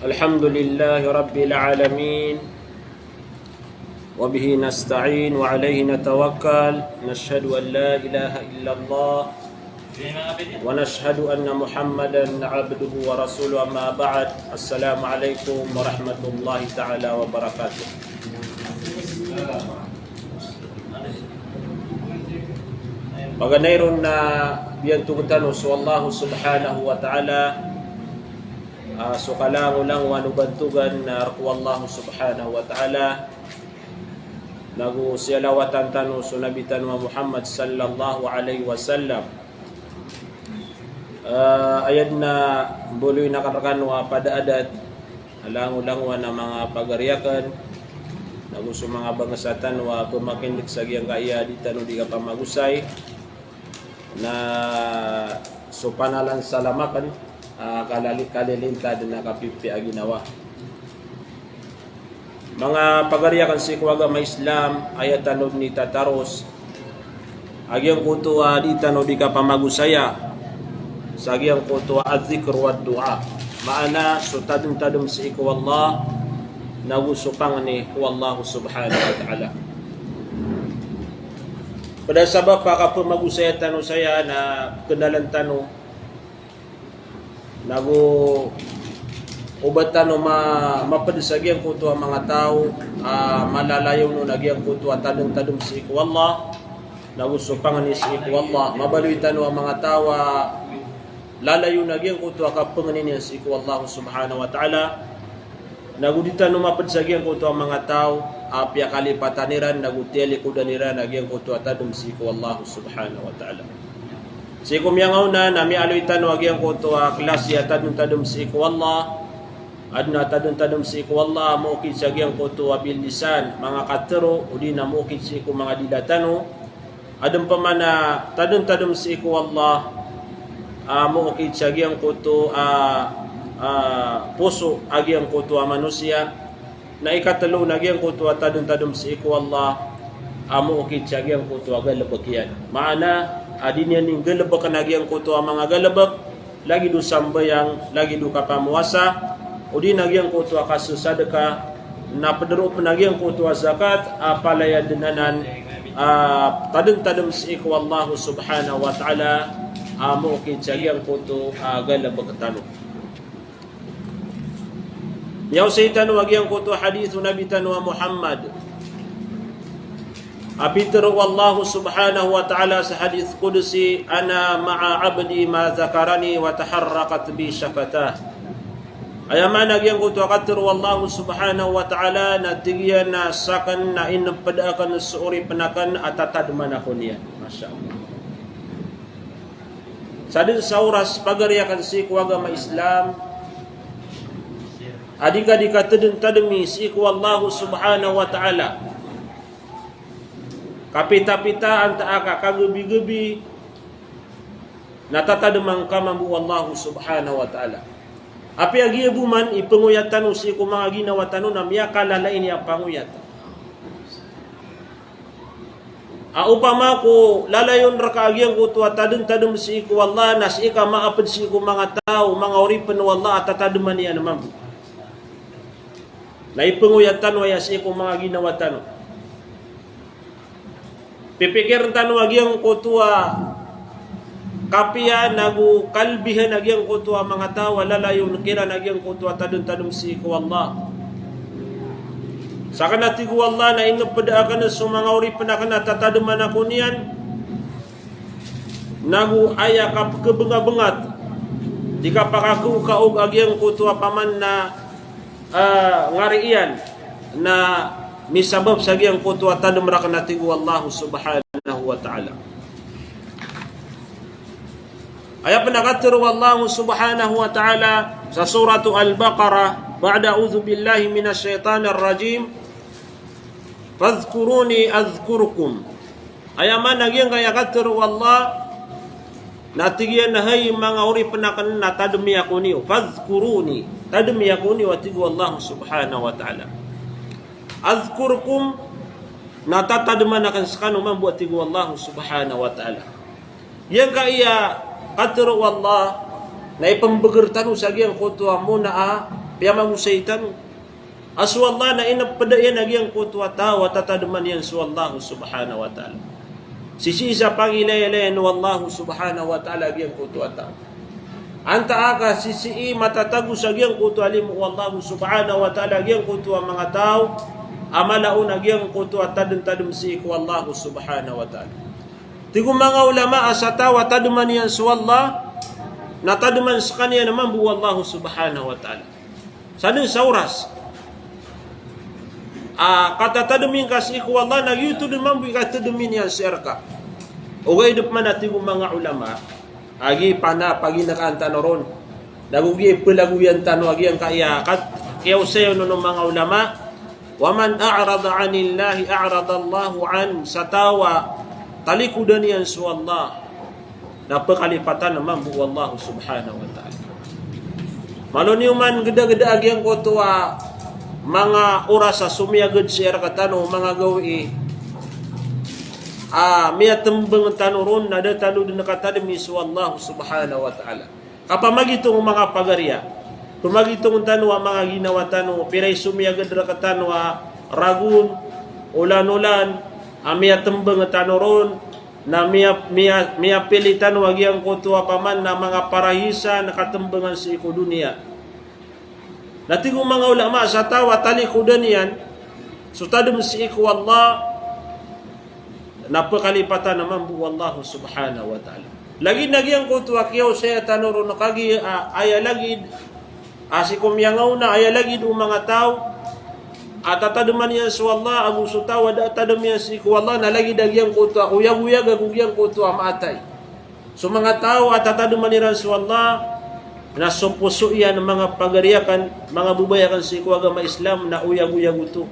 الحمد لله رب العالمين وبه نستعين وعليه نتوكل نشهد أن لا إله إلا الله ونشهد أن محمدا عبده ورسوله أما بعد السلام عليكم ورحمة الله تعالى وبركاته. Paganayron na biyan tugutan so Allah subhanahu wa ta'ala so kalango lang wanubantugan na arku Allah subhanahu wa ta'ala nagu siyalawatan tanu so nabitan wa Muhammad sallallahu alaihi wasallam ayad na buloy nakarakan wa pada adat alango-langwa na mga pagariakan nagu so mga bangasatan wa pumakindik sa giyang kaya di tanu di ka pamagusay na so panalan salamakan kalilintad na kapipi aginawa. Mga pagariakan si kuwaga may Islam ayat tanod ni tataros agyang kutuwa di tanod di ka pamagusaya sa agyang kutuwa adzikr wa du'a maana so tadum si iku Allah nawusupang ni Allah subhanahu wa ta'ala. Pada sabab pakapumagusaya tanu saya na kenalan tanu nagu ubat tanu mapadisagyan kuto ang mga tao malalayaw no nagyang kuto at tadong si iku Allah nagu supang ni si iku Allah mabaluy tanu ang mga tao lalayo nagyang kuto akapanganin si iku Allah subhanahu wa ta'ala nagu ditanu mapadisagyan kuto ang mga tao apya kalipataniran naguteli kudaniran nagyang kuto at tadong si iku Allah subhanahu wa ta'ala. Si kumyangaw na nami aloitan wagyang kuto klasya tadum si iku Allah adna tadum si iku Allah muukid sa gyang kuto bil lisan mga katero udi na muukid si iku mga didatano adem pamana tadum si iku Allah muukid sa gyang kuto puso agyang kuto manusia na ikatalo na gyang kuto tadum si iku Allah muukid sa gyang kuto agalabakyan maana adin yan yung galabak na nagyang kuto ang mga galabak lagi do sambayang lagi do kapamuasa o di nagyang kuto kasusada na padaro pa nagyang kuto zakat apalaya dinanan tadum si iku Allah subhanahu wa ta'ala muukid sa gyang kuto galabak tanu yaw saytan wagyang kuto hadithu nabi tanu Muhammad Abitru wallahu subhanahu wa ta'ala sa hadith kudusi ana ma'a abdi ma zakarani wa taharrakat bi syafatah ayaman nagyang kuto akatru wallahu subhanahu wa ta'ala na tigyan na sakan na inapadakan suuri penakan atatadman ako niya masyaallah sadin sa oras pagariakan si kuwaga ma Islam adika tadumi si wallahu subhanahu wa ta'ala kapita-pita anta aka kagebi-gebi natatademang kamambu Allah subhanahu wa ta'ala api agi buman ipanguyatan si ko mga ginawa tanu na miya kalalain niya panguyat upama ko lalayon ra kaagyang ko tuwa tadum si ko Allah nas ika maapad si ko mga tao mga oripen wallah atatademan niya naman na ipanguyatan waya si ko mga ginawa tanu pipikir tanu agyang kutua kapia nagu kalbihan agyang kutua mga tawa lalayon kira agyang kutua tadum si iku Allah saka natigu Allah na inapadakan na mga uri penakan tatadaman ako niyan nagu aya kebengat di kapakaku kaog agyang kutua paman na ngariian na misabab sa giyang kuto at tadum ra kanatigo Allah subhanahu wa ta'ala aya panakatero Allah subhanahu wa ta'ala sa suratu al-Baqarah ba'da a'udzu billahi minasy syaithanir rajim fadhkuruni adhkurukum aya man nagyang kaya katero Allah natigyan na hay mga uri penakan na tadum yakuni fadhkuruni tadum yakuni wa tigo Allah subhanahu wa ta'ala azkurkum natatadman akan sakano man buat tigu Allah subhanahu wa ta'ala yang kaya katero Allah na ipambagertano sa giyang kutuwa mo na piyama musaitan aswallah na inapadayan nagyang kutwa tao tatadaman yan suwallahu subhanahu wa ta'ala. Sisi sa pangilayalayan wallahu subhanahu wa ta'ala nagyang kutwa tao. Anta aka sisi matatago sa gyang kutwa limu wallahu subhanahu wa ta'ala nagyang kutwa mga tao amalaon nagyang kutwa tadum si wallahu subhanahu wa ta'ala. Tigong mga ulama asa tao tadaman yan suwallah nataduman sa kanya naman bu wallahu subhanahu wa ta'ala. Sadun sa oras katatadumin ka si iku Allah nagyuto naman bu ikatadumin yan si erka o gaydup man natin mga ulama agi pana pagi nakantanoron nagugi pelaguyan tano agi ang kaiyakat kaya usayo no mga ulama waman a'rada anillahi a'rada Allahu an sa tawa talikudan yan si Allah napakalipatan naman bu Allah subhanahu wa ta'ala. Malon man geda-geda agyang kotwa mga oras sa sumiyagad siya katano mga gawi miya tembeng tanuron na datalo din nakatadami su Allah subhanahu wa ta'ala. Kapamagitong mga pagarya pamagitong tanwa mga ginawa tano piray sumiyagad rakatano ragun ulan-ulan miya tembeng tanuron na miya pilitan wag yang kutwa paman na mga parahisa nakatembangan sa iko dunia. Natigong mga ulama sa tawa talikudan yan sutadum si iko Allah napakalipatan naman bu Allah subhanahu wa ta'ala. Lagi nagyang kutwa kiyaw saya tanuro nakagi aya lagi asikom yangaw na aya lagi do mga tao atataduman yan su Allah abu sutawa da tadum yan si ku Allah na lagi dagyang kutwa uyag-uyag agugyang kutwa maatay. So mga tao atataduman yan su Allah na sumpuso yan mga pagariyakan mga bubayakan si ku agama Islam na uyag-uyag uto.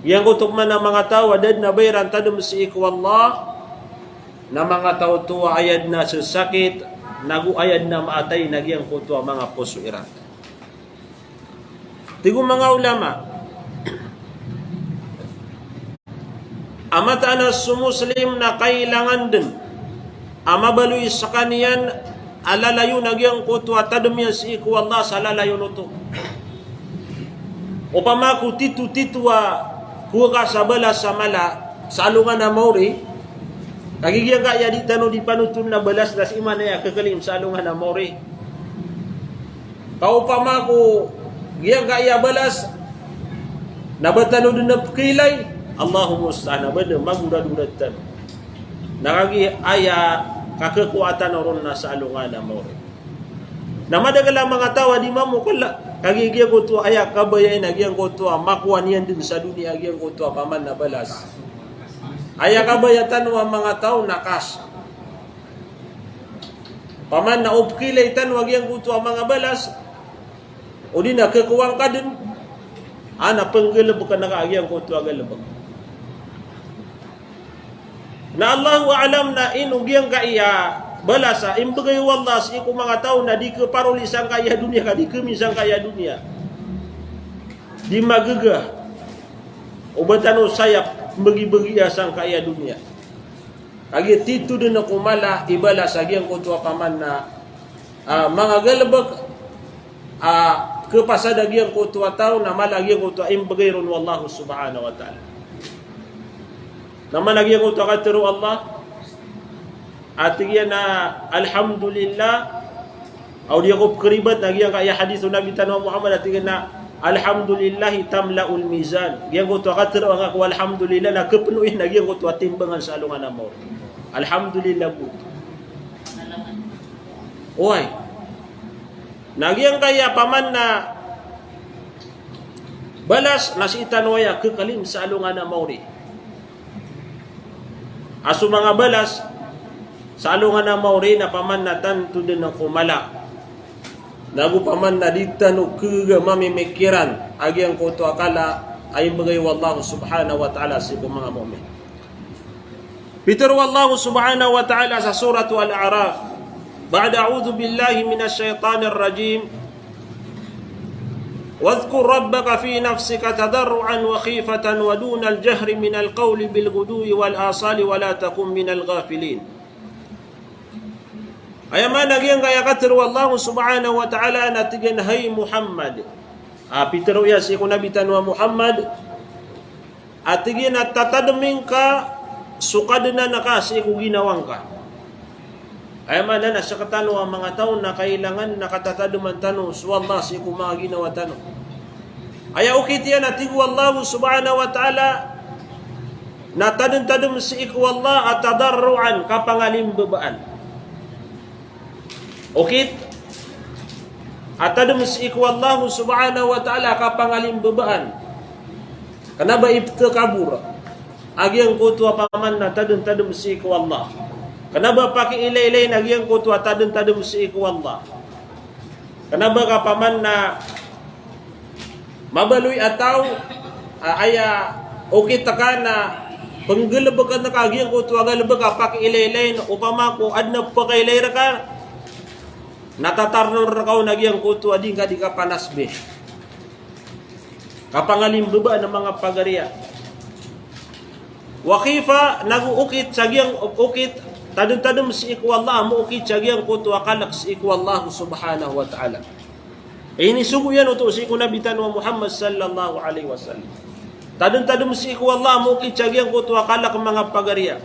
Yang kutok man ng mga tao adad na bayran tadum si ku Allah na mga tao tuwa ayad na susakit nagu ayad na maatay nagyang kutwa mga puso irat. Tigong mga ulama amataan na sumuslim na kailangan din amabaloy sa kaniyan alalayo nagyang kutwa tadum yan si iku Allah sa alalayo nuto upamaku titu-titwa kuha ka sa bala sa mala sa alungan na mauri nagigyan ka ya di tano di panutun na balas na si iman na ya kakalim sa alungan na mauri kaupamaku giyang ka ya balas nabatano din na kilay Allahumma musta'an abada magurad-urad nakagi aya kakekuatan oron na sa alungan na mauri na madagala mga tawa di mamu kala kagigya ko to aya kabayain nagyang ko to makuha niyan din sa dunia nagyang ko to paman na balas aya kabayatan wa mga tao nakas paman na upkilay tan wagyang ko to mga balas o di na kekuwang ka din ana penggeleb ka nakagyang ko to agaleb na Allahu a'lam na inugyang ka iya balasa imbagay wallah sa iku mga tao na di ke parulisan kaya dunia ka di ke misang kaya dunia di magagah ubatan sayap bagi-bagi asang kaya dunia agi titu din ako mala ibalas agi ang kutwa paman na mga galabag kepasada agi ang kutwa tao na mala agi ang kutwa imbagay ron wallahu subhanahu wa ta'ala naman agi ang kutwa katiro Allah atiya na alhamdulillah aw di ko keribat nagyang kaya hadis Nabi tanwa Muhammad atiya na alhamdulillah tamlaul mizan gyang ko to katro ang ako alhamdulillah na kepenuhin nagyang ko to timbangan sa alungan mo alhamdulillah bu oy nagyang kaya paman na balas nasitan waya kekalim sa alungan mo ri asu mga balas sa alungan na mauri na paman na tanto din ng kumala. Nagu paman na dita no kuga mamimikiran. Agi ang kuto akala ay bagay wallahu subhanahu wa ta'ala sa mga mu'min. Pitur wallahu subhanahu wa ta'ala sa suratu Al-A'raf. Ba'da a'udhu billahi minash shaitanir rajim. واذكر ربك في نفسك تضرعا وخيفة ودون الجهر من القول بالغدو والآصال ولا تكن من الغافلين Ayama nagyang kaya katru Allah subhanahu wa ta'ala natigan hay Muhammad. Pitero ya si kunabitan wa Muhammad. Atigin at tatadaming ka sukad na nakasi ko ginawang ka. Ayama na sa katano ang mga tao na kailangan nakatataduman tano so Allah si ko mga ginawa tano. Aya ukit yan atigu Allah subhanahu wa ta'ala natadun-tadum si iku Allah at tadarruan kapangalimbabaan. Ukit atadum si iku Allah subhanahu wa ta'ala kapangalimbabaan. Kanaba ibta kabur agyang kutu paman na tadun-tadum si iku Allah. Kanaba pakiilay-ilay na agyang kutu tadun-tadum si iku Allah. Kanaba kapaman na mabaluy ataw aya ukit ka na panggalabag na kagyang kutu agalabag pakiilay-ilay na upama ko adna pakailay ra ka natatarnon ra kaw nagyang kutu ading ka di ka panasbe. Kapangalimba ng mga pagariya. Wakifa naguukit sagyang ukit tadun-tadum si iku Allah mo ukit sagyang kutu akalak si iku Allah subhanahu wa ta'ala. Ini sugo yan uto si iku nabitan wa Muhammad sallallahu alaihi wasallam. Tadun-tadum si iku Allah mo ukit sagyang kutu akalak mga pagariya.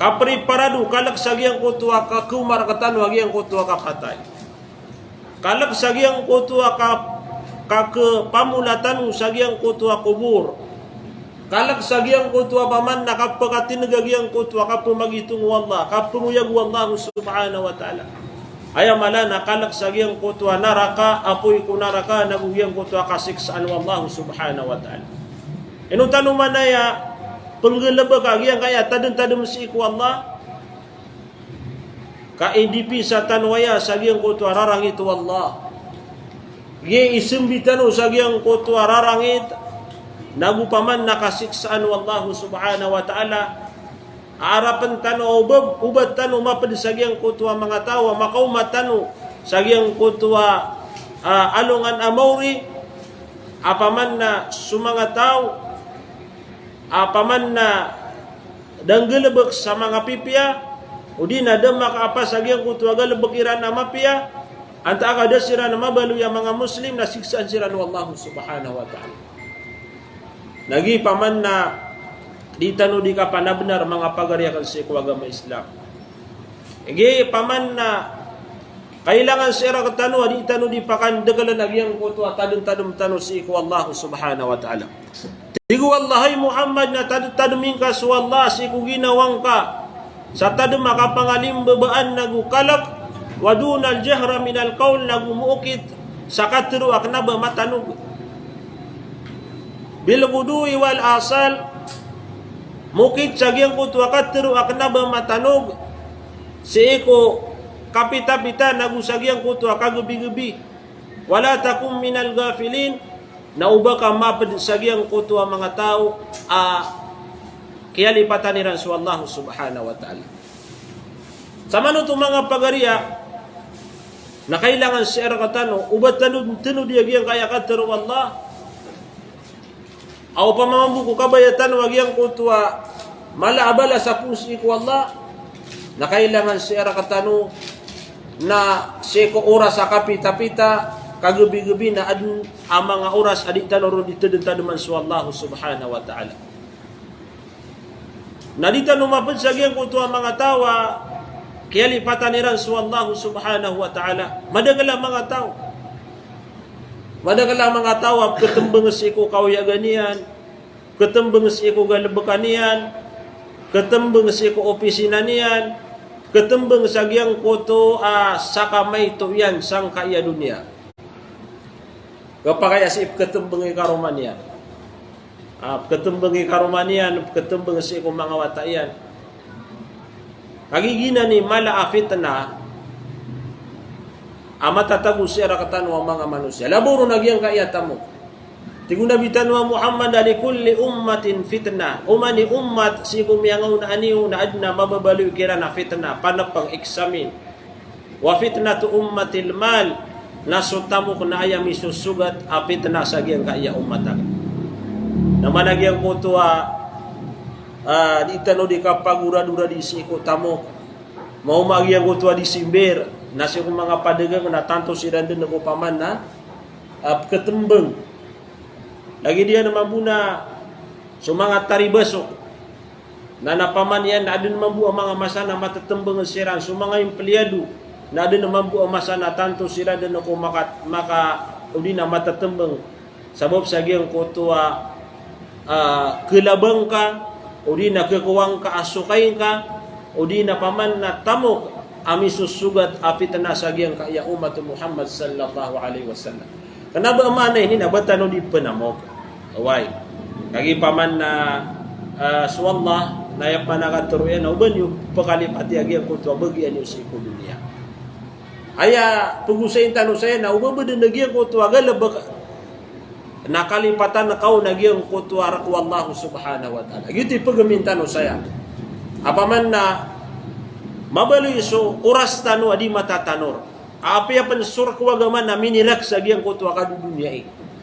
Kapri paradu kalak sagyang kutu akakumar katan wagyang kutu akapatay. Kalak sagyang kutu ke pamulatan sagyang kutu akubur. Kalak sagyang kutu paman nakapakatin gagyang kutu akapumagitung wallah kapumuyag wallahu subhanahu wa ta'ala. Ayamala nakalak sagyang kutu naraka apoy kunaraka nagugyang kutu akasiksaan wallahu subhanahu wa ta'ala. Inutano manaya penggelabag agyang kaya tadun-tadun si iku Allah ka IDP sa tanwaya sagyang kutu ararangit wallah. Ye isimbitano sagyang kutu ararangit nagupaman nakasiksaan wallahu subhanahu wa ta'ala. Arapan tano ubad tano mapad sagyang kutu mga tao makaumat tano sagyang kutu alungan amawri apaman na sumanga tao apaman na danggelebek sa mga pipya udi na demak apa sagyang kutu agalebek iran na mapya anta akada sira na mabalu yang mga muslim na siksaan sira wallahu subhanahu wa ta'ala. Nagi paman na di tanu di kapana benar mga pagariakan sa agama Islam. Igi paman na kailangan sira katanu di tanu di pakandagalan agyang kutu tadun-tadum tanu si wallahu subhanahu wa ta'ala. Digu wallahi Muhammad na tadum-tadumin ka sa wallah si ginawang ka sa tadum makapangalimbabaan nagukalak wadunal jahra minal qaul nagumuukit sa katru aknaba matanog bil gudui wal asal mukit sagyang kutu katru aknaba matanog si iko kapita-pita nagusagyang kutu akagabi-gabi wala takum minal gafilin na uba ka mapad sagyang kutu ang mga tao kaya lipatan niran sa Allah subhanahu wa ta'ala. Sa manuto mga pagariya na kailangan si erakatano ubat tanu diagyang kaya katero Allah aw pamamambuko kabayatan wagyang kutu malaabala sa pusi ko Allah na kailangan si erakatano na seko oras sa kapita-pita kagabi-gabi na ang mga oras adita noro dito man sa Allah subhanahu wa ta'ala. Nadita numapad sa gyang kutu ang mga tawa kaya lipatan niran sa Allah subhanahu wa ta'ala. Madagala mga tao. Madagala mga tao ketembang sa iko kawayaganian, ketembang sa iko galabakanian, ketembang sa iko opisinanian, ketembang sa gyang kutu sa kamay to yan sang kaya dunia. Kapag asip ketembang karumanian. Ketembang karumanian, ketembang sa iko mga watayan. Kagigina ni mala afitna amatatago siya rakatan wa mga manusia. Laburo nagyang kayatamo. Tiguna bitan wa Muhammad ali kulli ummatin fitna. Umani ummat si kumiyangaw na aniw na adna mababaliw kira na fitna panapang eksamin. Wa fitnatu ummatil mal nasutamo na ayam isusugat apitna sa gyang kaya ummatag. Namanagyang ko to di tano di kapagura-dura di si ko tamo mau magi yang kutua di Simbir nasi ko mga padagang na tanto si Randon na paman na ketembeng lagi dia na mambuna so mga taribasok na napaman yan na adin mambu ang mga masana matatembeng siran so mga yung peliadu na adin mambu ang masana tanto si Randon na ko maka udi na matatembeng sabab sa giyang kutua kelabang ka udi na kekuwang ka asukay ka udi na paman na tamok ami susugat apit na sa giyang kaya umat Muhammad sallallahu alaihi wasallam. Kenapa mana ini na batano di penamok. Awai. Kagi paman na swallah na yak manakaturuyan na uban yung pakalipati agiyang kutua bagian yung siku dunia. Aya pugusayin tanong saya na uban ba din nagiyang kutua galabak nakalipatan na kau nagiyang kutua rakwa Allah subhanahu wa ta'ala. Gitu pagamintan saya. Apa man na mabaloy so oras tano adi matatanor. Apa ya pensur kuwagaman na minilak sa giyang kutua ka dunia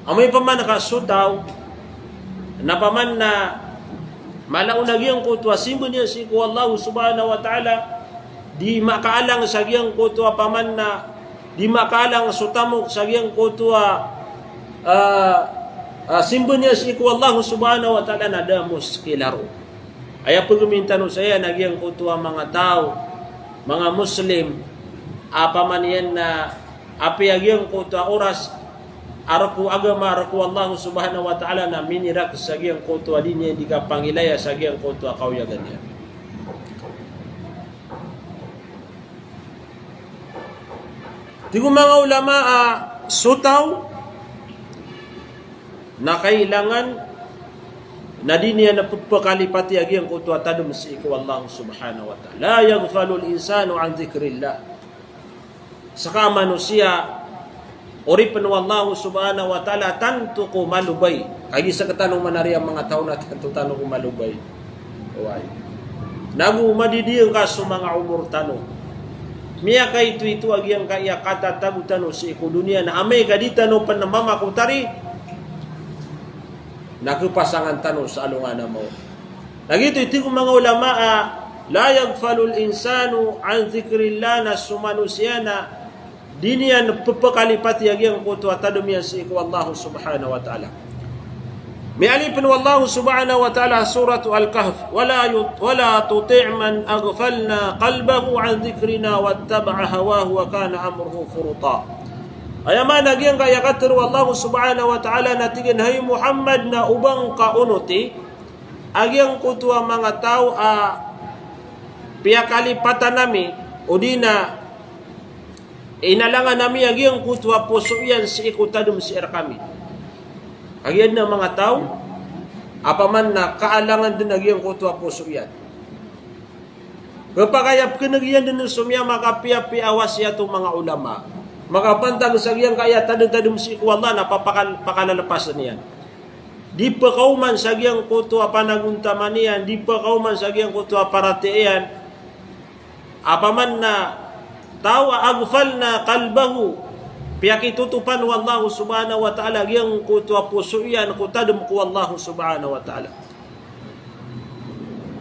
amay pa man nakasutaw na paman na malaw na giyang kutua simbo niya si ku Allah subhanahu wa ta'ala di makaalang sa giyang kutua paman na di makaalang sutamok sa giyang kutua simbo niya si ku Allah subhanahu wa ta'ala na damos kilaro. Aya pagmintan saya nagyang kutua mga tao, mga Muslim, apa man yan na api agyang kutua oras araku agama araku Allah subhanahu wa ta'ala na minirak sa gyang kutua din yan di ka pangilaya sa gyang kutua kauyagan yan. Tigo mga ulama sutaw na kailangan na di niya napagpakalipati agiyang kutua tadum si iku Allah subhanahu wa ta'ala. La yaghfalu al-insanu an dhikrillah. Saka manusia oripan Allah subhanahu wa ta'ala tanto ko malubay. Kagi sa katanong manari ang mga tao na tanto tanong ko malubay. Uway. Nagu madidiyang ka sa mga umur tanong. Miya ka ito agiyang kaya kata tagu tanong si iku dunia na amay ka di tanong panamama kutari nakupasangan tanong sa alungan mo. Nagito iti kong mga ulama la yaghfalul insanu an dhikrillah na sumanusia na di niya napapakalipati agyang kutua tadum yan si iku Allah subhanahu wa ta'ala. May alipin wallahu subhanahu wa ta'ala suratu Al-Kahf wala tuti' man aghfalna qalbahu an dhikrina wattaba'a hawahu wa kana amruhu furuta. Ayaman nagyang kaya katru Allah subhanahu wa ta'ala natigin hay Muhammad na ubang kaunuti agyang kutua mga tao piyakalipatan nami o di na inalangan nami agyang kutua puso yan si ikutadum si kami. Agyan na mga tao apaman na kaalangan din agyang kutua puso yan. Kapagayap kinagyan din sumya makapiyapi awas yato mga ulama. Makapantag sa giyang kaya tadum si iku Allah na pakalalapasan niyan. Di pa kauman sa giyang kutua panaguntaman niyan, di pa kauman sa giyang kutua paratiyan, apaman na tawa agfal na kalbahu, piyakitutupan wallahu subhanahu wa ta'ala, giyang kutua puso iyan, kutadum ku wallahu subhanahu wa ta'ala.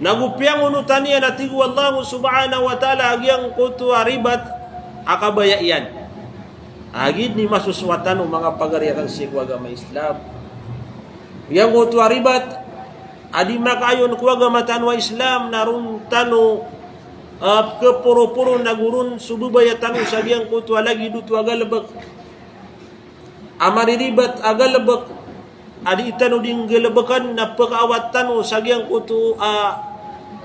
Nagupiyang unutan niya na tigu wallahu subhanahu wa ta'ala, giyang kutua ribat, akabaya iyan. Agid ni masuswatan o mga pagariakan si agama Islam. Yang kutua ribat, adi makayon ku agama tanwa Islam, narun tano kepuro-puro nagurun sububaya tanu sa diyang kutua lagi dutu agalabak. Amari ribat agalabak, adi itano ding galabakan na pakaawat tanu sa diyang kutu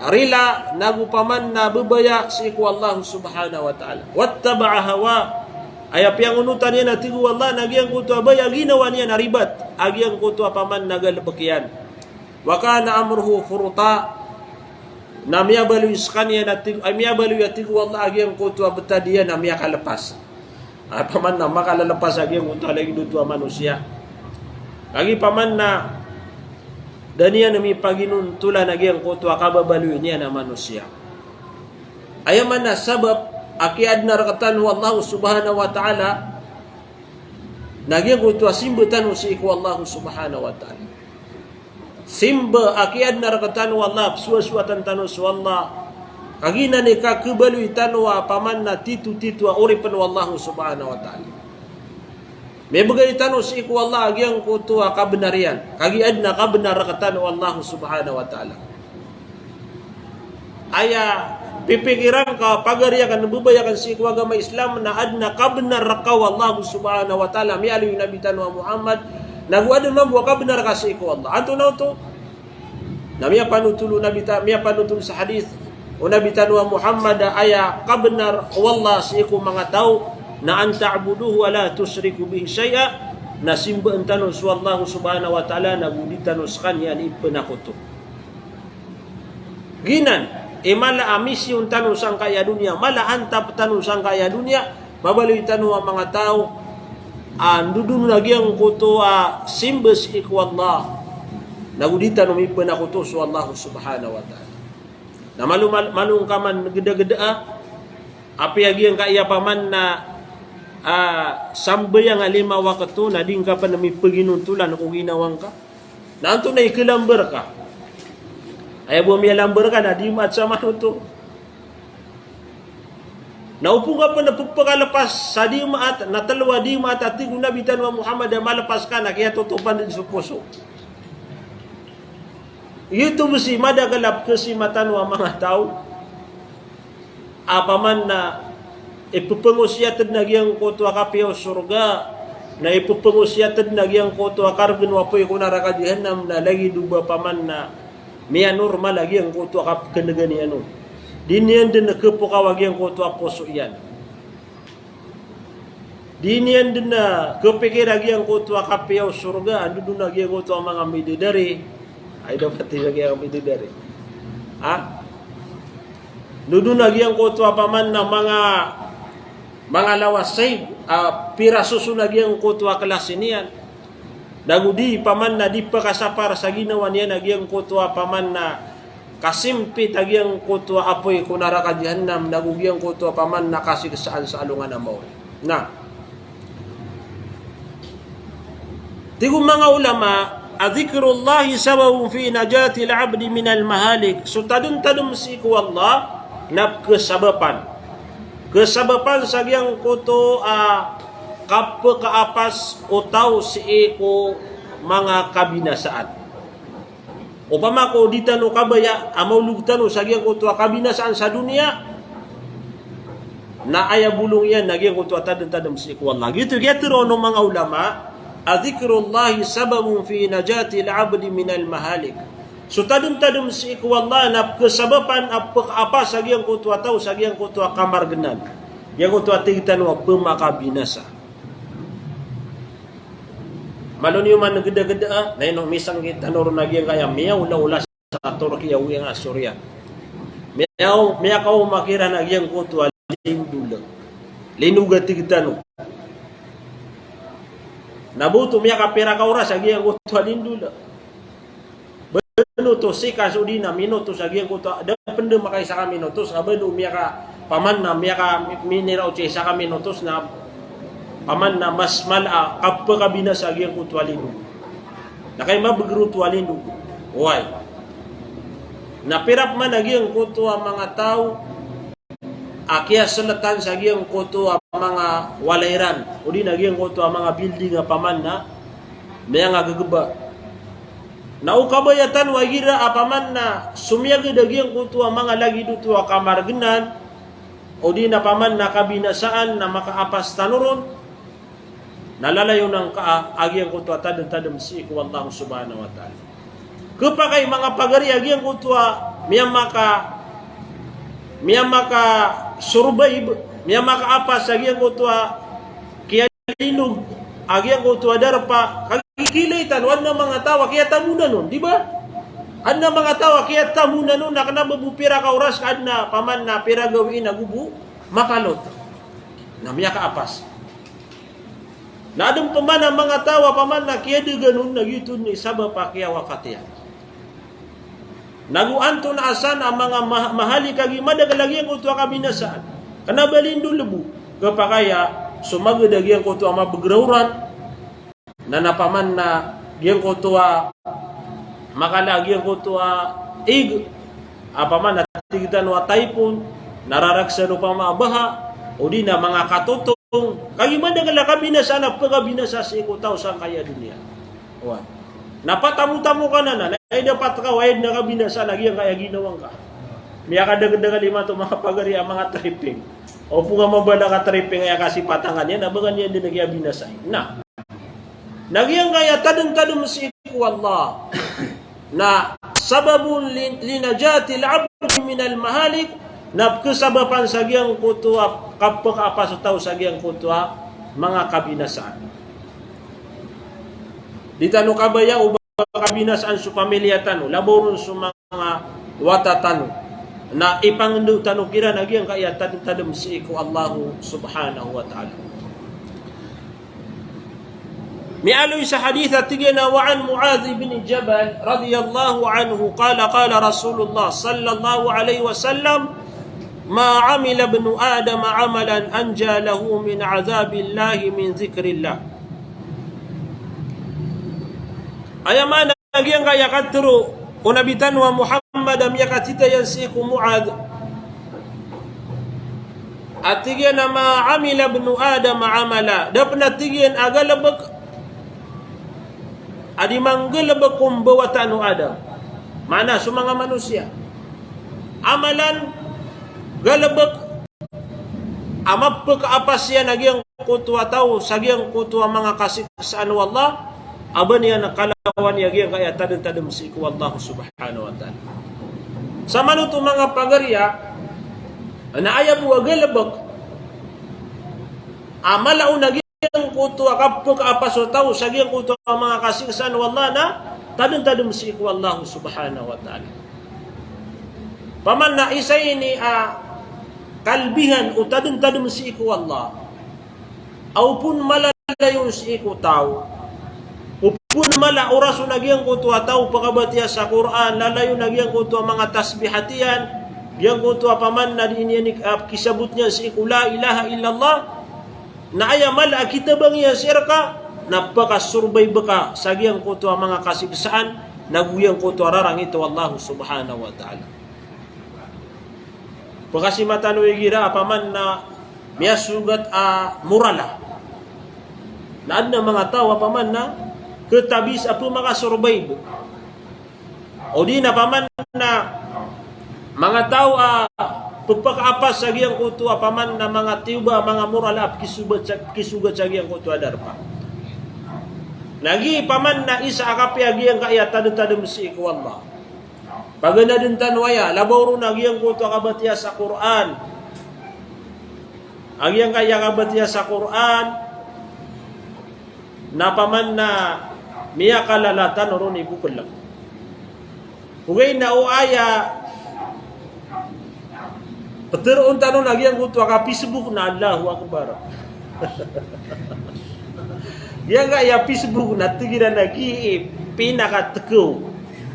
rila nagupaman na bubaya si iku Allah subhanahu wa ta'ala. Wattaba'a hawa. Ayap yang unutan niya na tigu Allah nagyang kutua baya ginawa niya na ribat agyang kutua paman nagalabakyan. Wa kana amruhu furuta na miya baluy skanya na tigu miya baluy tigu Allah agyang kutua betadiya na miya kalepas. Paman na makalalapas agyang kutua lagi dutua manusia. Lagi paman na daniya na mi paginun tulan agyang kutua kababaluy niya na manusia. Ayaman na sabab akiad na rakatan Allah subhanahu wa ta'ala nagyang kutua simba tanu si iku Allah subhanahu wa ta'ala. Simba akiad na rakatan Allah suwasuatan tanu su Allah Kagina ni ka kebalu tanwa paman na titu-titu uripan wallahu subhanahu wa ta'ala. May bagay tanong si iku Allah agyang kutua kabenarian. Kagi adna kabenar katan wallahu subhanahu wa ta'ala. Aya pipikiran ka pagarya kan bubayakan si iku agama Islam na adna kabenar ka wallahu subhanahu wa ta'ala. Mi aliyu nabi tanwa Muhammad. Nagu adun mabu kabenar ka si iku Allah. Anto na to. Na miya panutulu nabi ta miya panutulu sa hadis. O nabi tanwa Muhammad aya kabenar wallah si iku mga tao na anta'buduhu wa la tusyriku bihi syai'a na simba entano suwallahu subhanahu wa ta'ala na buditan kanya ni penakuto ginan mala amisi untano sang kaya dunia mala antap tanu sang kaya dunia babali tanu ang mga tao andudun lagi ang kuto simbes iku Allah na buditan mi penakuto suwallahu subhanahu wa ta'ala na malung kaman geda-geda api lagi ang kaya paman na sambil yang alima waktu nading ka pa nami paginuntulan kung ginawang ka nanto na ikilamber ka ay buwan lamber ka na di mat sa manuto naupo ka pa napagpakalapas sa di maat natalwa di maat at kung nabitan wa Muhammad na malapas ka na kaya tutupan din sa puso ito si madagalap kasi matan wa mga tao apaman na ipupangusyatad na giyang koto akapiyaw surga na ipupangusyatad na giyang koto akargan wapoy kunara ka jahannam na lagi duba paman na miya normal lagi ang koto akapkanaga ni ano din yan din nakapukawag yung koto aposo yan din yan din na kapikir lagi ang koto akapiyaw surga ando doon lagi ang koto ang mga mididari ay dapat lagi ang mididari doon lagi ang koto paman na mga lawasay pira susunag yung kutwa klase niyan dagudi paman na di pa kasapar sa ginawa niya nagyang kutwa paman na kasimpit agyang kutwa apoy kunara ka jahannam dagugyang kutwa paman na kasigsaan sa alungan na mao na tigong mga ulama adhikrullahi sababun fi najati al-abdi min al-mahalik so tadun si ku Allah na kesabapan sagyang kuto kapakaapas utaw si eko mga kabinasaan. Upama ko di tano kabaya amaw lugtano sagyang kuto kabinasaan sa dunia na aya bulong yan nagyang kuto tadam si eko Allah. Gitu no mga ulama adhikrullahi sababun fi najati al-abdi min al-mahalik. So tadum si iku Allah na kesabapan apa sagyang kutu atau sagyang kutu kamargenan. Yang kutu atigitan wa pemakabinasa. Malon yung man geda-geda na inong misang kita noro nagyang kaya miyaw ula sa Turkiya uyang Asurya. Miyaw kau makira nagyang kutu lindula. Linuga tigitan. Nabuto miya kapira kaura sagyang kutu lindula. Minuto si kasudina minuto sagyang kuto da pende makay sa minutos abeno miya ka paman na miya ka minira o sa minutos na paman na mas mala kapakabina sagyang kuto lindu nakay mabegruto lindu why napirap man nagyang kuto ang mga tao akya selatan sagyang kuto ang mga walairan o di nagyang kuto ang mga building nga paman na miya nga gagaba naukabayatan wagira apaman na sumyaga dagyang kuto ang mga lagi duto kamargenan o di na paman na kabinasaan na makaapas tanuron nalalayo ng agyang kuto tadam si iku Allah subhanahu wa ta'ala kapakay mga pagari agyang kuto miyamaka survive miyamaka apas agyang kuto kaya linog agyang kuto darpa kikilitan wan na mga tawa kaya tamuna nun, di ba? An na mga tawa kaya tamuna nun na kana mabupira ka oras kad na paman na pira gawin na gubu makalot. Na miya ka apas. Na adum paman ang mga tawa paman na kaya de ganun nagyutun ni saba pa kaya wafatiya. Naguanto na asan ang mga mahali kagi madagalagi ang utwa kabinasaan. Kana balindu lebu kapakaya sumagdagi ang utwa mabegrauran na napaman na giyang kutuwa makalagi ang kutuwa apaman na kita no typhoon, nararaksa no pamabaha, o di na mga katutong, kagimanda ka lang kabinasa na pagkabinasa sa ikutaw sa kaya dunia. Wa. Napatamu-tamu ka na, ay dapat ka, wayad na kabinasa, nagyang kaya ginawang ka. Miya ka dagan-dagan lima ito mga pagari ang mga tripping. O po nga mabala ka tripping ay kasipatangan yan, abagan yan din nagyang binasay. Na. Nagyang kaya tadong-tadong si iku Allah na sababun linajati al-abd min al-mahalik na kesababan sa giyang kutwa kapag apasutaw sa giyang kutwa mga kabinasaan. Di tanu kabaya uba kabinasaan su pamilya tanu laboron su mga wata tanu na ipangndo tanu kira na giyang kaya tadong si iku Allah subhanahu wa ta'ala. Mi'aloy sa haditha tigana wa an Muadh ibn Jabal radiyallahu anhu qala Rasulullah sallallahu alaihi wasallam ma amila ibnu Adam amalan anja lahu min azabillahi min zikrillah. Ayamana nagyang kaya katro unabitan wa Muhammad am yakatita yansiku Muadh atigyan ma amila ibnu Adam amala dapna tigyan agalabak adi manggalabak kumbawatan no Adam. Mana sa mga manusia. Amalan galabak amap pagkaapas yan nagyang kutwa tao sagyang kutwa mga kasiksaan wallah aban yan nakalawan yagyang kaya tadong si iku Allah subhanahu wa ta'ala. Sa manuto mga pagarya na ayaw mo galabak amalaw nagyang yang kutwa kapag apaso tao sa giyang kutwa mga kasingsan wallah na tadong si iku Allah subhanahu wa ta'ala. Paman na isa ini kalbihan o tadong si iku Allah au pun malalayon si iku tao o pun mala oras o nagyang kutwa tao pagkabatiya sa Quran lalayo nagyang kutwa mga tasbihatian giyang kutwa paman na dinyanik kisabot niya si iku la ilaha illallah na ayamal kita bang iya sirka napakasurbay baka sagyang kutwa mga kasigsaan naguyang kutwa rarang ito Allah subhanahu wa ta'ala. Pagkasimatan gira apaman na miya sugat murala na ad na mga tao apaman na ketabis apo makasurbay o di na paman na mga tao pagpakaapas sa giyang kutwa paman na mga tiuba, mga muralap, kisugat sa giyang kutwa darpa. Lagi paman na isa akapya giyang kaya tadong si iku Allah. Pagana din tanwaya, laboro na giyang kutwa kabatiya sa Quran. Agiyang kaya kabatiya sa Quran, na paman na miya kalalatan ron ibukol lang. Hugay na o aya, Peteroon tanong lagi yang kutwa ka Facebook na Allahu Akbar. Dia enggak ya Facebook na tigira lagi pinakateko.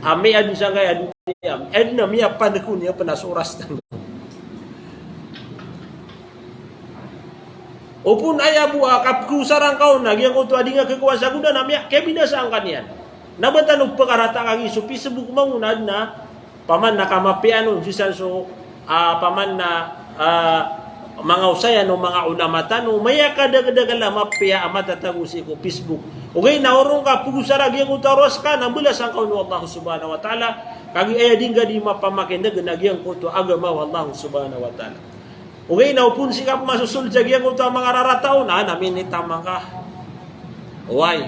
Ame adu sangay adu diam. Edna miya pandeku niya penasuras tan. Opun ayabu akapku sarang kau lagi yang kutwa dinga kekuasa kuda namanya kebinasa angkanian. Nabatan perkara kagi so Facebook mau na paman nakamapiano sisan so paman na mga usayan o mga ulamatan o maya kadagadagal mapya amatatago si ko Facebook. Okay, naurong ka pugusarag yung utaros ka nabulas ang kaunu Allah subhanahu wa ta'ala kagi aya dingga di mapamakinda ganagyang ko to agama Allah subhanahu wa ta'ala. Okay, naupun sikap masusuljag yung uta mga rarataon namin itamang ka. Why?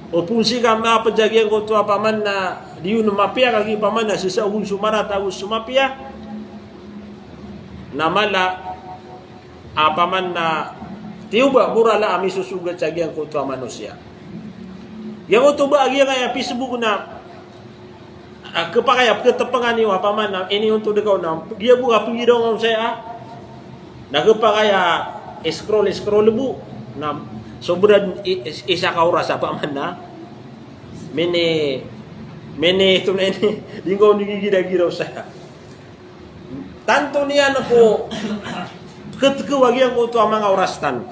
Upun sikap mapadyag yung uta paman na diyo mapya kagi paman na sisaun sumarata o sumapya namala apaman na tiuba murala ami susugat sa giyang kutwa manusia. Yang utuba agi nga Facebook na kapakaya ketepangan ni apaman na ini untuk degaw na giya buka pingidong ang saya nagapakaya scroll bu na sobrang isa ka oras apaman na mene ito na ini linggo nigigida-giraw saya. Tanto niya na po ketkewagi ko to mga orastan.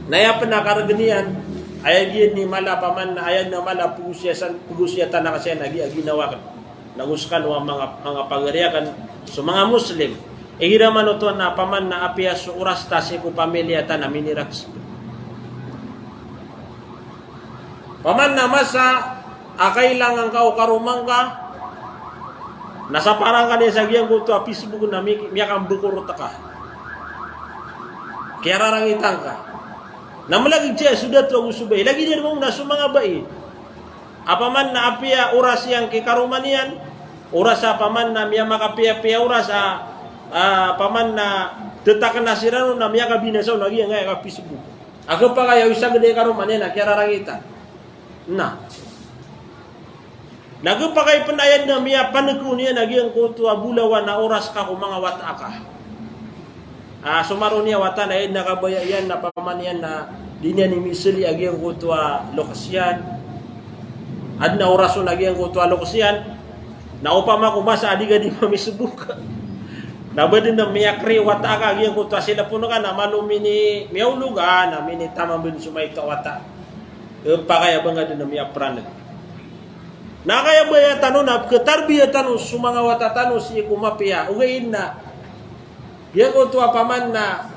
Naya panakaragnian ay ni mala paman na ayan na mala pugusya tan na kasi nagi ginawa kan. naguskan wa mga pagariakan so mga Muslim igira man to na paman na apia su oras ta si ko pamilya ta na minirax paman na masa akailangan ka o karumang ka nasa parang ka din sa giyang kuto Facebook na miya kang bukurot ka kaya rarangitang ka na malagig siya sudah to usubay lagi din mo na sumanga bai apaman na apia oras yang kikaruman yan oras sa paman na miya makapia-pia oras sa paman na tetakan nasirano na miya kabinasaw lagi nga ka Facebook ako pa kaya isa gede karuman yan kaya rarangita na nagpakay panayad na miya panagko niya naging kuto bulawan na oras ka kung mga wata ka sumaro niya wata na yun nakabaya yan na paman yan na di niya ni misali aging kuto lokasyan ad na oraso naging kuto lokasyan na upama kumasa adiga di mamisubuka nabadin na miya kri wata ka aging kuto sila puno ka na malumini miyauluga na mini tamang bin sumayta wata pakaya bangga din na miya pranag nakaya ba ya tanong na ketarbiya tanong sumanga wata tanong si kumapia ugayin na yan ko tuwa paman na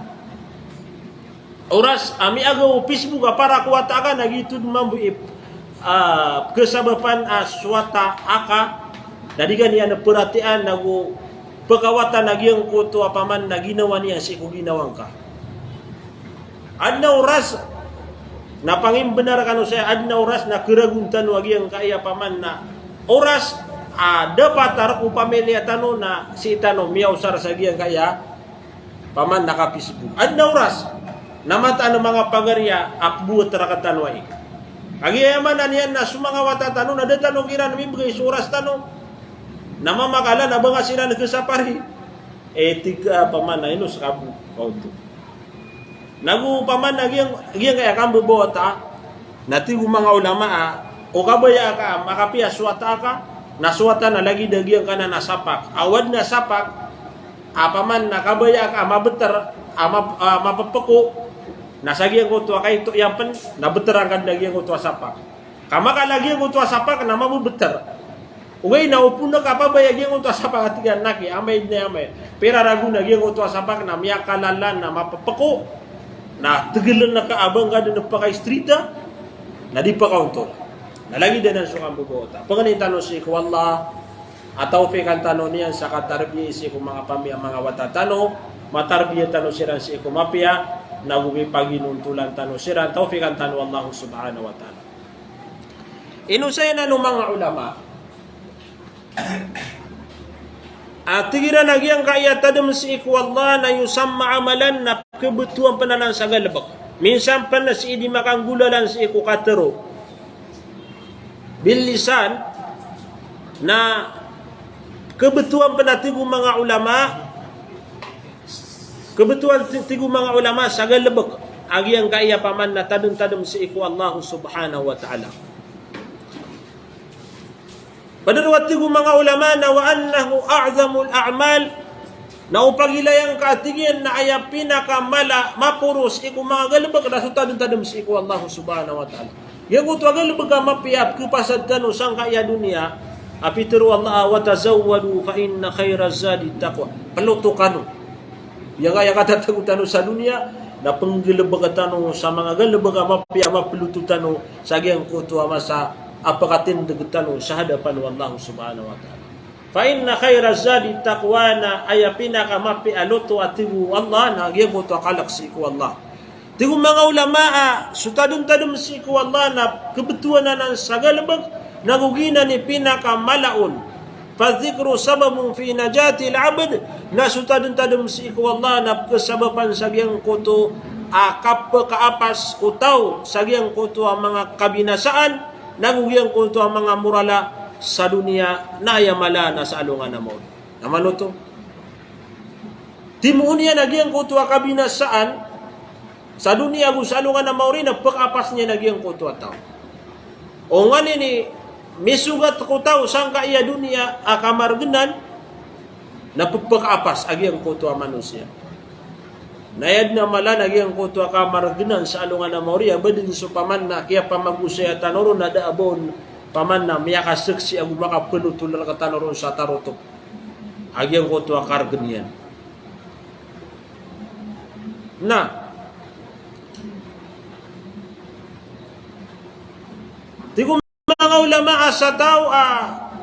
oras ami agaw Facebook para kuwata ka nagitud mambu kesabapan swata aka dadi kan yan perhatian nagu pekawatan nagyang ko tuwa paman na ginawa niya si ko ginawang ka adna oras na pangimbenar kanu saya adna oras na keraguntan wagi yang kaya paman na oras dapat tarak pamilya tano na si tano miyaw sar sa yang kaya paman nakapisbuk adna oras na mata ng mga pagarya akbu tarakatan wai agiyaman aniyan na sumanga wata tano na detano kiran mibigay oras tano na mamakala na banga sila nagkasapari etika paman na ino sa kabu kauto nagu paman nagyang kaya kang bubota nati mga ulama o kabaya ka makapia swata ka naswata na lagi dagyang kana nasapak awad na sapak paman nakabaya ka mabeter mapapako nasagyang ko tuwa kay to yang pen nabeteran kan dagyang ko tuwa sapak kama ka lagi ko tuwa sapak na mabubeter uway na upuna ka pa bayagyan ko tuwa sapak atigan naki amay na amay pera ragu nagyang ko tuwa sapak na miyakalalan na mapapako na tegelan na kaabang ka din pa kay streeta na di pa kaunto na lagi din ang sukang bubota panganin tanong si ko Allah ataw fikan tanong niyan sa katarbiya si ko mga pamilya mga watatano matarbiya tanong siran si ko mapia na gubi paginuntulan tanong siran ataw fikan tanong Allah subhanahu wa ta'ala inusay na ng mga ulama at tigira nagyang kaya tadam si iku Allah na yusamma amalan na kebutuhan penanan sa galbak. Minsan pa na si idi makanggulalan si iku katero. Bilisan na kebutuhan penatigu mga ulama kebutuhan tigu mga ulama sa galbak. Agyang kaya paman na tadam si iku Allah subhanahu wa ta'ala. Padarwatigo mga ulama na wa annahu a'zamul a'mal na upagilayang katigyan na ay pinakamala mapuros iku mga galbag na sutadun-tadun si iku Allah subhanahu wa ta'ala. Yang utu galbag ka mapiyap kupasad tanu sang kaya dunia apitiru Allah wa tazawwadu fa inna khairaz zadi taqwa. Pelutukanu. Yang kaya katatagutanu sa dunia na penggalbag tanu sa mga galbag mapiyap mapelututanu sa giyang kutu masa apakatin degutanu sa hadapan wallahu subhanahu wa ta'ala. Fa inna khairaz zadi taqwa na aya pinaka mapi aluto atigu Allah na gyemo to kalak si ku Allah. Tigu mga ulama sutadun-tadum si ku Allah na kebetulan na sagalbag nagugina ni pinaka malaun. Fa dhikru sababun fi najati al-'abd na sutadun-tadum si ku Allah na kesababan sa gyang kuto kaapas utaw sa gyang kuto mga kabinasaan nagugyan ko ito ang mga murala sa dunia na ayamala na sa alungan na mo. Naman ito. Timuon niya nagyang ko ito ang kabinasaan sa dunia kung sa alungan na mo rin pag-apas niya nagyang ko ito tao. O nga nini misugat ko tao sang kaya dunia akamargenan na pag-apas agyang ko ito ang manusia. Nayad na mala nagyang ko to kamargenan sa alungan na Moria badin so paman na kaya pamagusaya tanoro na daabon paman na miya ka seksi ang maka penutulan ka tanoron sa tarotok. Agyang ko to akargan yan. Na, di ko mga ulama sa tao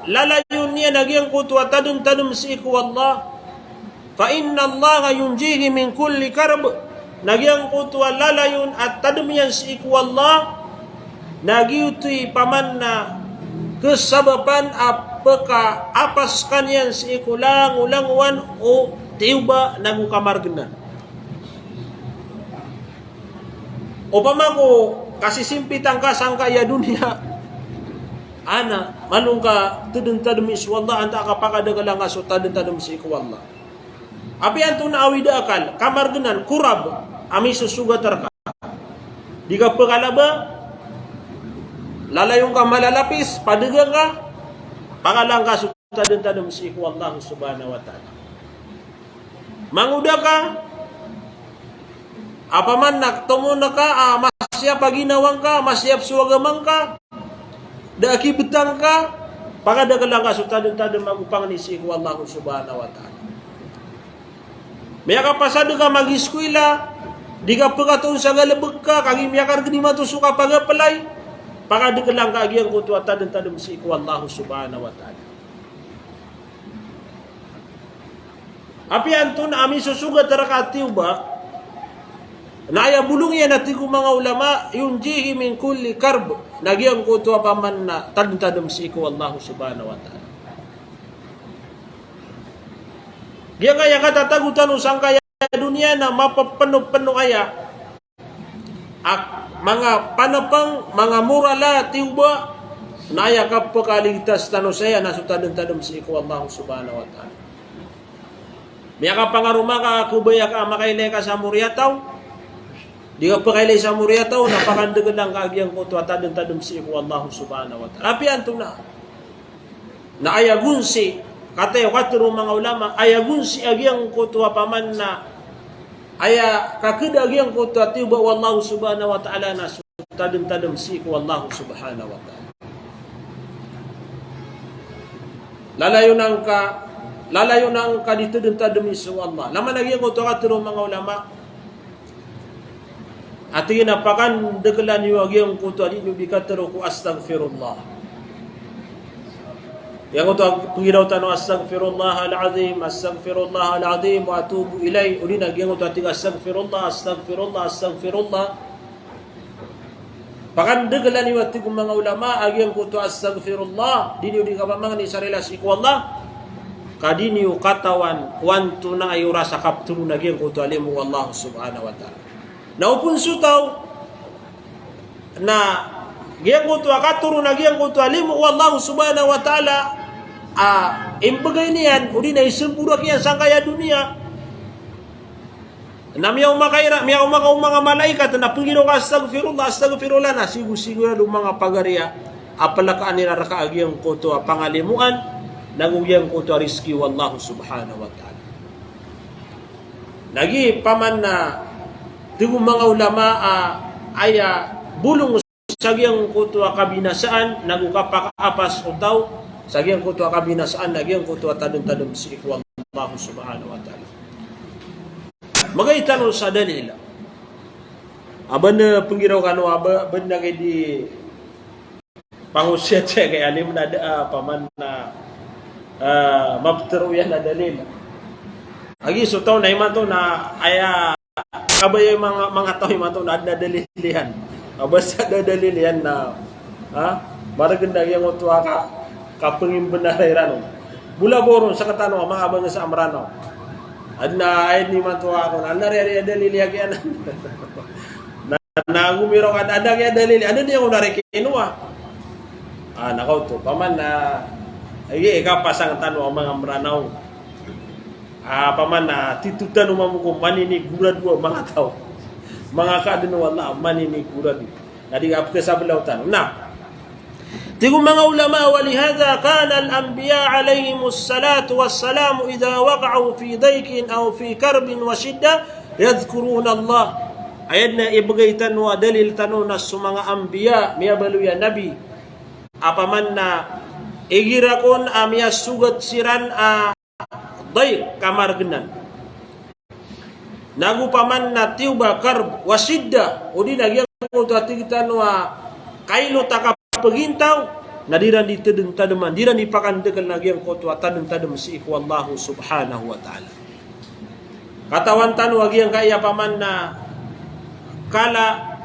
lalayon niya nagyang ko to tadum si iku Allah. Fa inna Allah yunjihi min kulli karb. Nagyang ko to lalayon at tadum yan si iku Allah. Nagyuti paman na kesababan apaka apas kanyan si ikulang ulangwan o tiuba nagukamargenan. O pamako kasi simpitan ka sangka ya dunia ana manung ka tudun-tudun iswallah anta ka pakadagalang aso tadun-tadun si ikwallah. Api anto na awida akal kamargenan kurab ami susuga terka. Diga pekalaba lalayong ka malalapis padagang ka pangalang ka tadun-tadun si ikwallah subhanahu wa ta'ala. Manguda ka apa man naktomo na ka, masyap paginawang ka, masyap suwagamang ka, daki betang ka, pakadagalang ka, sutadun-tadun magupang ni si Allah subhanahu wa ta'ala. Maya ka pasado ka mag-iskwila, di ka pagkataon sa galabag ka, kagi miyakar ganima to suka pagapalay, pakadagalang ka agiyang kutu at tadun-tadun si Allah subhanahu wa ta'ala. Api antun ami susugat tarakatiw ba, Naya bulung yan natin kong mga ulama, yung jihi min kulli karb, nagyang ko ito paman na tadum si iku Allah subhanahu wa ta'ala. Diyan kaya katatagutan usang kaya dunia na mapapano-pano kaya, mga panapang, mga murala, tiuba, naya kapakaligtas tano saya na sutadum si iku Allah subhanahu wa ta'ala. Miya ka pangaruma ka, kubaya ka, makailay ka sa muryataw, di ka pa kailay sa murya tao, napakandagan lang kaagyang ko, tadun-tadun si iku Allah subhanahu wa ta'ala. Api anto na ayagunsi, katayo katuro mga ulama, ayagunsi agyang ko, paman na, kakida agyang ko, tiba Allah subhanahu wa ta'ala na, tadun-tadun si iku Allah subhanahu wa ta'ala. Lalayo nang ka ditadun-tadun si Allah. Laman agyang ko, katuro mga ulama, at inapakan dekalan yung agyang kuto adi yung bikatero ko astaghfirullah. Yang kuto pangiraw tanong astaghfirullah al-azim, astaghfirullah al-azim wa atubu ilay. Ulin agyang kuto ati astaghfirullah. Pakan dekalan yung ati kong mga ulama agyang kuto astaghfirullah. Dini yung kapamang ni sarilas iku Allah. Kadini yung katawan wanto na ayo rasa kapturo na agyang kuto alimu Allah subhanahu wa ta'ala. Naupun sutaw na giyang kutu akaturo na giyang kutu alimu wallahu subhanahu wa ta'ala imbagay niyan uli na isimpurak yan sa kaya dunia na miyaw mga malaikat na pangiro ka astagfirullah na siguro mga pagariya apalakaan nila raka agiyang kutu pangalimuan nagugiyang kutu rizki wallahu subhanahu wa ta'ala. Nagi paman na tigong mga ulama bulong sagyang kutua kabinasaan nagukapakapas o daw sagyang kutua kabinasaan nagyang kutua tadum-tadum si iku Allah subhanahu wa ta'ala. Magaitan sa dalil aban na penggiraw kano aban na kay di pangusyat siya kay alim na paman na mabteruyan na dalil agi so taw na imato na abay mga tao yung mga na dalilihan. Basta dalilihan na maraganda yung tuwa ka kapangin benaray rano. Bula boron sa katano mga abang sa amrano. Ad na ay ni matuwa ko na narere dalilihan yan. Na gumiro ka ada kaya dalili. Ano niya ko narikinuha? Nakaw to. Paman na ay ikapasang tanong ang mga amranaw. Paman na titutan umamuko maninigura dua mga tao mga kadino wala maninigura di nadi apke sa belautan na tigo mga ulama walihada kana al-anbiya alayhimus salatu wassalamu idha waqa'u fi daykin aw fi karbin wa shidda yadhkuruna Allah ayat na ibagay tanwa dalil tanuna sa mga anbiya miyabaluya nabi apaman na igirakon amia sugat siran day kamar genan nagu paman na tiuba karb wasidda udi nagyang ko atigitan wa kailo taka pagintaw nadiran di tedeng tademan diran di pakandekan nagyang ko tadem tadem si iku Allah subhanahu wa ta'ala katawan tan wagi yang kaya paman na kala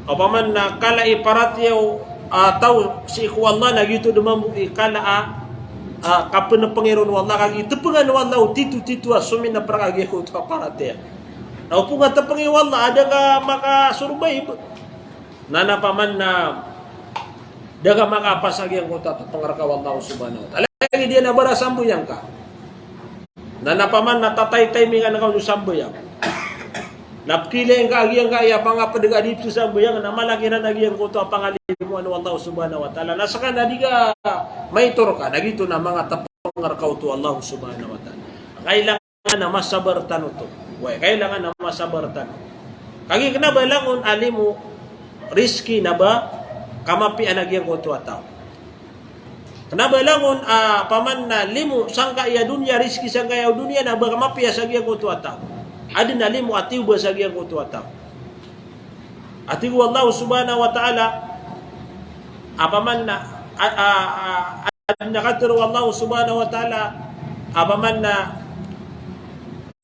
apaman na kala iparat yaw atau si iku Allah na gitu demam ikala kapan pangeron wallah kagi tepengan wallah titu asumin na peragi ko to aparate na upungan tepengi wallah ada ka maka surbay nana paman na daga maka pasagi ang kota pangarka wallah subhanahu wa ta'ala lagi dia na bara sambuyang ka nana paman na tatay mi ka na sambuyang napkile ka agiyang ka ya panga padega di sambuyang na malaki na nagyang kota pangali mo ano Allah subhanahu wa ta'ala nasa ka na diga may toro ka nagito na mga tapangarkaw to Allah subhanahu wa ta'ala kailangan na masabartan to kailangan na masabartan kagi kenapa langon alimu riski na ba kamapi anagyang ko to ataw kenapa langon paman na limu sangka ya dunia riski sangka ya dunia na ba kamapi asagyang ko to ataw adin na limu atiu ba sagyang ko to ataw atiu Allah subhanahu wa ta'ala apaman na nakatero Allah subhanahu wa ta'ala apaman na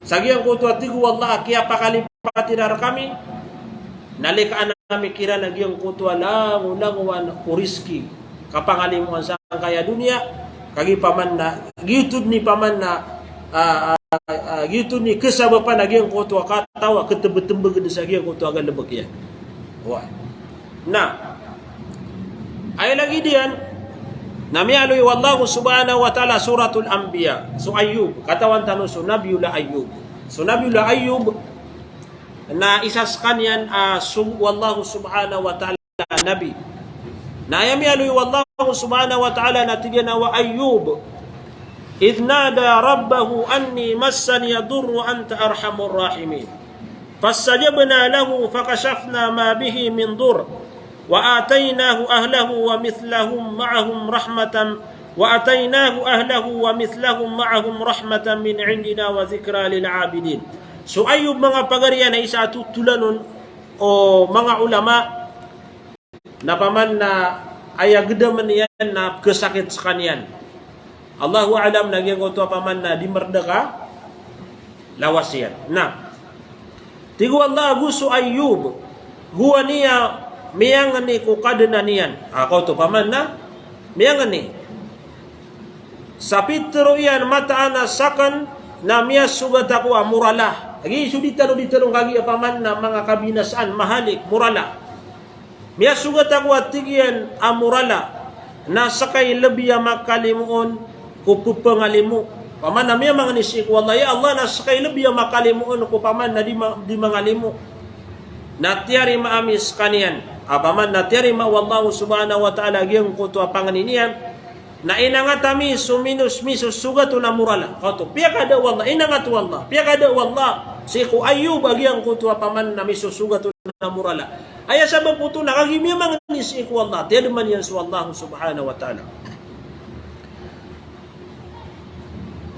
sagyang ko to atigu Allah kaya pakalipatirar kami nalikaan kami kira nagyang ko to languwan uriski kapangalimuan sa kaya dunia kagi paman na gitud ni paman na gitud ni kesabapan nagyang ko to katawa ketebetembeg de sagyang ko to agan lebek ya nah ay lagi diyan namialoy wallahu subhanahu wa ta'ala suratul anbiya so Ayyub katawan tanong so Nabiullah Ayyub so Nabiullah Ayyub na isas kanyan wallahu subhanahu wa ta'ala nabi na yamialoy wallahu subhanahu wa ta'ala natigyan wa Ayyub idh nada rabbahu anni massani yadurru anta arhamur rahimin fastajabna lahu fakashafna ma bihi min dur وآتيناه أهله ومثلهم معهم رحمة رحمة من عندنا وذكرى للعابدين so Ayyub mga pagarian na isa tutulanon o mga ulama na paman na ayagdaman yan na kesakit sa kanyan Allahu alam nagyang ko to paman na di merdeka lawas yan na tigu Allah gusto Ayyub guwa niya miyangan ni kukadana niyan. Ako to paman na miyangan ni. Sa pitro iyan mataana sakan na miya sugat ako murala. Agi suditano ditanong kagi paman na mga kabinasaan mahalik murala. Miya sugat ako atigian murala na sakay labiya makalimuon kupupangalimu. Paman na miya mga nisik wallahi Allah na sakay labiya makalimuon ko paman na di mangalimu. Natiari maamis kanian. Apaman natiri ma wallahu subhanahu wa ta'ala gyang ko to panganinian na inangatami suminus misus sugato na murala kato pia kada wallah inangat wallah pia kada wallah si ko Ayyub agyang ko to paman na misus sugato na murala aya sabab puto nakagimya mga ni si ko wallah tiada man yan su Allah subhanahu wa ta'ala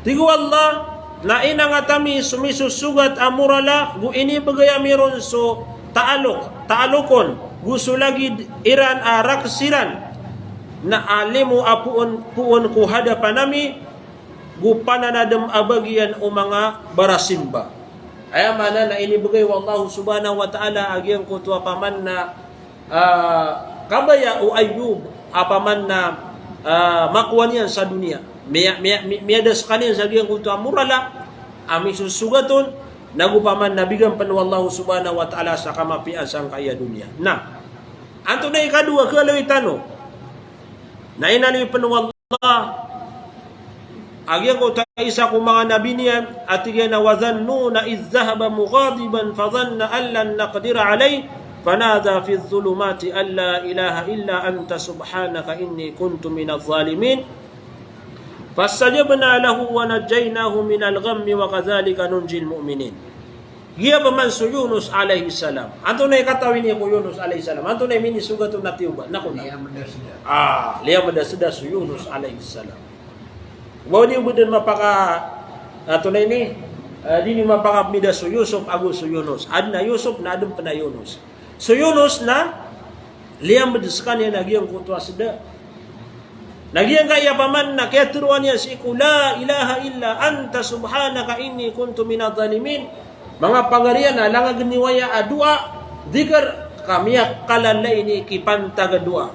tigo Allah na inangatami sumisus sugat amurala gu ini bagaya miron so taalokon gusto lagi iran raksiran na alimu puon ko hadapan nami gupananadam abagian o mga barasimba ay mana na inibigay wallahu subhanahu wa ta'ala agyang ko to paman na kabaya o Ayyub apaman na makuha niyan sa dunia miyadas kaniyan sa agyang ko to murala ami susugaton nagupaman nabigan pan wallahu subhanahu wa ta'ala sa kamapian sang kaya dunia na anto na ikadua kalawit tano na inali pan wallah agyan ko ta isa ko mga nabi niyan at igyan na wadhannu na izzahaba mughadiban fadhanna an lan naqdira alay fanada fi dhulumati an la ilaha illa anta subhanaka inni kuntu minadh zalimin fastajabna lahu wa najjaynahu minal ghammi wa kadhalika nunjil mu'minin Gia paman su Yunus alaihi salam. Anto na ikatawin niya ko Yunus alaihi salam. Anto na mini sugatun na tiyuba. Naku na. Liya madasda su Yunus alaihi salam. Bawa niyo budin mapaka ato na ini. Di ni mapaka mida su Yusuf agu su Yunus. Adna Yusuf na adum na Yunus. Su Yunus na liya madaskan niya nagyang kutwa seda. Nagyang kaya paman na kaya turuan niya si iku la ilaha illa anta subhanaka inni kuntu minadh-dhalimin. Mga pangarian na lang giniwaya adua dikar kami kalala ini kipantag dua.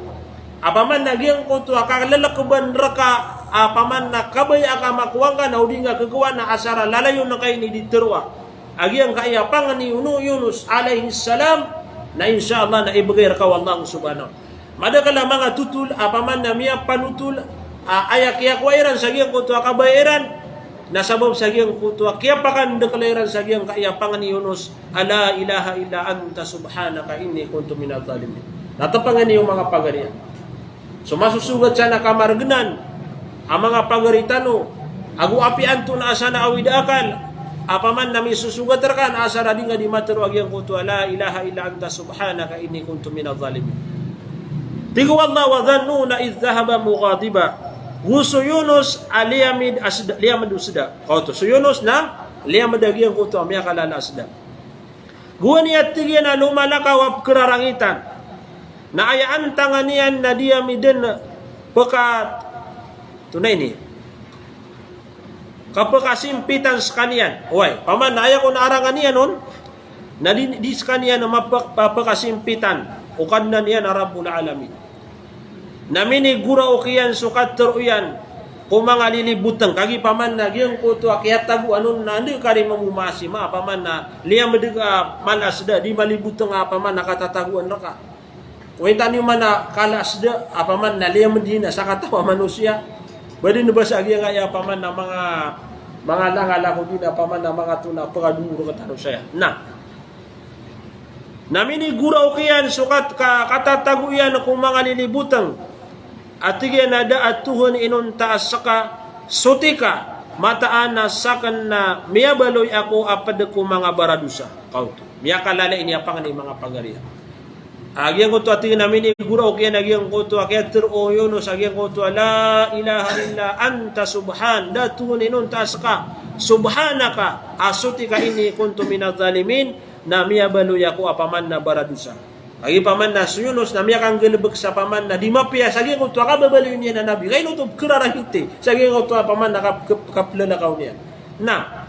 Apaman nagyang kutu akalalakaban raka apaman na kabay aka makuwanga na udinga kagawa na asara lalayo na kay ni diterwa. Agyang kaya pangani Yunus alaihi salam na insyaallah na ibigay ka wallahu subhanahu. Madakala mga tutul apaman na miya panutul ayak yak wairan sagyang kutu akabayaran nasabab sa giyang kutwa, kaya pakan deklairan sa giyang kaiyapangan ni Yunus, ala ilaha illa anta subhanaka inni kuntu minadh-dhalimin. Natapangan niyo mga pagarian. So masusugat siya na kamarganan, ang mga pagaritano, agu api anto na asa na awid akal, apaman na may susugat rakan, asa na di nga di matero agyang kutwa, la ilaha illa anta subhanaka inni kuntu minadh-dhalimin. Tigu Allah wa dhannuna idh dhahaba mughadiba. Gusto Yunus aliyamid asda liyamad usda. Kauto so Yunus na liyamad agyang kuto miya kalala asda. Guwan niya tigyan na lumalakaw at kararangitan. Na ayaan tanganian na diyamidin pagka tunay ni. Kapakasimpitan sa kaniyan. Uy, paman na ayaw ko na aranganian nun. Na di sa kaniyan na mapakasimpitan. Ukad na niya na Rabbul Alamin. Namini gura ukian sukat teruyan kung mga lilibutang kagi paman na gyang kuto akyat tagu anon na hindi kari mamumasi ma paman na liya madiga malasda di malibutang paman nakatataguan na ka. Kuwenta niyo man na kalasda paman na liya medina sa katawa manusia. Badi na ba sa agya nga paman na mga langala ko din paman na mga tuna pagduro kataro saya. Namini gura ukian sukat katataguyan kung mga lilibutang at tigyan na da at tuhon inon taas saka sutika mataan na sakan na miyabaloy ako apad ko mga baradusa. Kauto. Miya kalala ini apang ni mga pagarian. Agyang ko to at tigyan namin igura o kaya nagyang ko to kaya tiro Yunus agyang ko to la ilaha illa anta subhan da tuhon inon taas ka subhanaka asutika ini kuntu minadh-dhalimin na miyabaloy ako apaman na baradusa. Agi paman na Yunus na miya kang gelebek sa paman na di mapia sagi ko to akababaliw niya na nabi kay no to kurarahiti sagi ko to paman na kaplalakaw niya na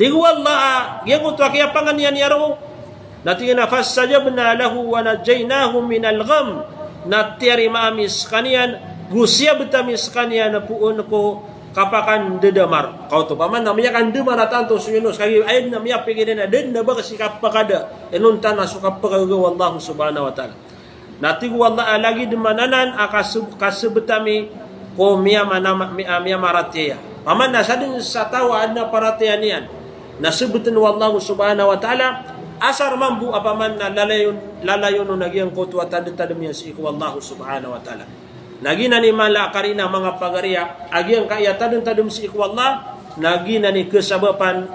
tigu Allah yang ko to kaya pangan niya niya ro na tingna fasajabna lahu wa najaynahu min al-gham na tiari maamis kanian gusya betamis kanian na puon ko kapakan dedamar kau to paman na miya kan demar tanto Yunus kay ay na miya pigin na den na ba kasi kapakada enun tanah suka pagaga wallahu subhanahu wa ta'ala nati wallah lagi demananan kasebetami ko miya miya maratiya paman na sadin sa tawa adna paratianian na sebutan wallahu subhanahu wa ta'ala asar mambu apaman na lalayon no nagyang kotwa tadtadam yan si wallahu subhanahu wa ta'ala. Nagina ni mala karina mga pagariya agyang kaya tadum si ikwallah nagina ni kesababan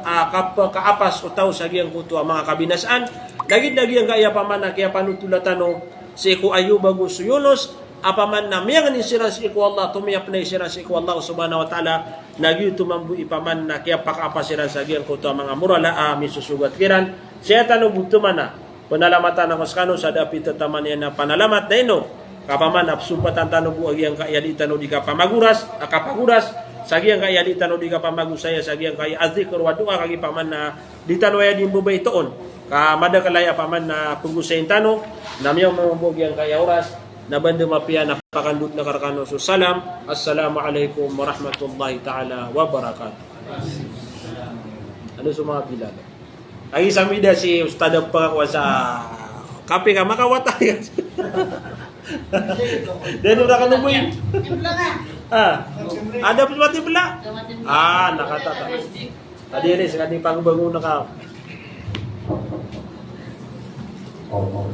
kaapas utaw sa agyang kuto mga kabinasaan nagid nagyang kaya paman na kaya panutulatano si iku Ayub bagus Yunus apaman na miyang ni sira si ikwallah tumiyap na sira si ikwallah subhanahu wa ta'ala nagid tumambu ipaman na kaya pakapas sira sa agyang kuto mga murala misusugat kiran siya tano butuman na panalamatan ako skano sa dapi tataman yan na panalamat na ino kapaman apsupatan tano bu agyang kaya di tano di kapamaguras akapaguras sagi ang kaya di tano di kapamagusaya sagi ang kaya azzikr wa du'a kagi paman na di tano ya di mbubay toon ka mada kalaya paman na punggusayin tano namyaw mamubog yang kaya oras na banda mapia na pakandut na karakano so salam assalamualaikum warahmatullahi ta'ala wabarakatuh. Ano sa mga bilala ay isang mida si Ustad Pagkakwa sa kape ka makawatay dan udah kan nungguin. Ada pemati bela. Nakatata. Tadi ini sekali pangbangun ka. Oh.